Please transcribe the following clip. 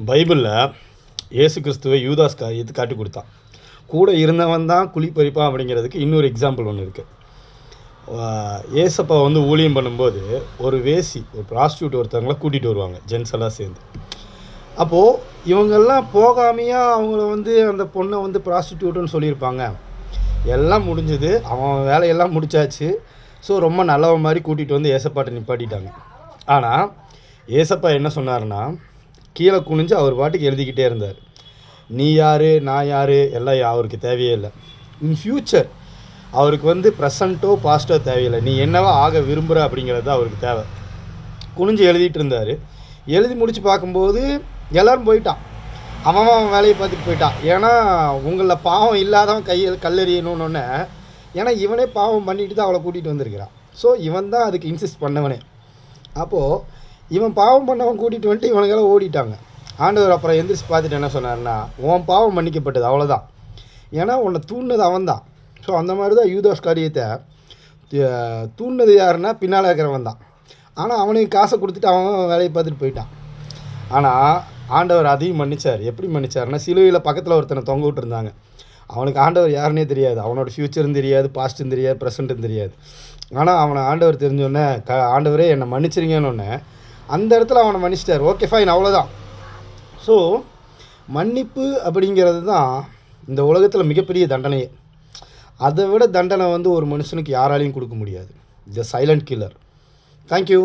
பைபிளில் இயேசு கிறிஸ்துவை யூதாஸ் காரியத்தை காட்டி கொடுத்தான். கூட இருந்தவன் தான் குழி பறிப்பான் அப்படிங்கிறதுக்கு இன்னொரு எக்ஸாம்பிள் ஒன்று இருக்குது. ஏசப்பா வந்து ஊழியம் பண்ணும்போது ஒரு வேசி, ஒரு ப்ராஸ்டியூட் ஒருத்தவங்களை கூட்டிகிட்டு வருவாங்க, ஜென்ஸ் எல்லாம் சேர்ந்து. அப்போது இவங்கெல்லாம் போகாமையா அவங்கள வந்து அந்த பொண்ணை வந்து ப்ராஸ்டியூட்டுன்னு சொல்லியிருப்பாங்க. எல்லாம் முடிஞ்சது, அவன் வேலையெல்லாம் முடிச்சாச்சு. ஸோ ரொம்ப நல்லவன் மாதிரி கூட்டிகிட்டு வந்து ஏசப்பாட்டை நிப்பாட்டிட்டாங்க. ஆனால் ஏசப்பா என்ன சொன்னார்னா, கீழே குனிஞ்சு அவர் பாட்டுக்கு எழுதிக்கிட்டே இருந்தார். நீ யார், நான் யார் எல்லாம் அவருக்கு தேவையே இல்லை. இன் ஃப்யூச்சர் அவருக்கு வந்து ப்ரெசண்ட்டோ பாஸ்ட்டோ தேவையில்லை. நீ என்னவா ஆக விரும்புகிற அப்படிங்கிறது தான் அவருக்கு தேவை. குனிஞ்சு எழுதிட்டு இருந்தார். எழுதி முடித்து பார்க்கும்போது எல்லோரும் போயிட்டான். அவன் வேலையை பார்த்துட்டு போயிட்டான். ஏன்னா உங்களில் பாவம் இல்லாதவன் கல்லெறியணுன்னொன்னே, ஏன்னா இவனே பாவம் பண்ணிட்டு தான் அவளை கூட்டிகிட்டு வந்திருக்கிறான். ஸோ இவன் தான் அதுக்கு இன்சிஸ்ட் பண்ணவனே. அப்போது இவன் பாவம் பண்ணவன் கூட்டிகிட்டு வந்துட்டு இவனுக்கெல்லாம் ஓடிட்டாங்க. ஆண்டவர் அப்புறம் எந்திரிச்சு பார்த்துட்டு என்ன சொன்னார்னா, உன் பாவம் மன்னிக்கப்பட்டது, அவ்வளோதான். ஏன்னா உன்னை தூண்டினது அவன் தான். ஸோ அந்த மாதிரி தான் யூதாஸ் காரியத்தை தூண்டினது யாருன்னா பின்னால் இருக்கிறவன் தான். ஆனால் அவனுக்கு காசை கொடுத்துட்டு அவன் வேலையை பார்த்துட்டு போயிட்டான். ஆனால் ஆண்டவர் அதையும் மன்னிச்சார். எப்படி மன்னிச்சார்னா, சிலுவையில் பக்கத்தில் ஒருத்தனை தொங்க விட்டுருந்தாங்க. அவனுக்கு ஆண்டவர் யாருன்னே தெரியாது. அவனோட ஃப்யூச்சரும் தெரியாது, பாஸ்ட்டும் தெரியாது, ப்ரெசண்ட்டும் தெரியாது. ஆனால் அவனை ஆண்டவர் தெரிஞ்சோடனே ஆண்டவரே என்னை மன்னிச்சிருங்கன்னு அந்த இடத்துல அவனை மன்னிச்சிட்டார். ஓகே ஃபைன், அவ்வளோதான். ஸோ மன்னிப்பு அப்படிங்கிறது தான் இந்த உலகத்தில் மிகப்பெரிய தண்டனையே. அதை விட தண்டனை வந்து ஒரு மனுஷனுக்கு யாராலையும் கொடுக்க முடியாது. த சைலண்ட் கில்லர். தேங்க்யூ.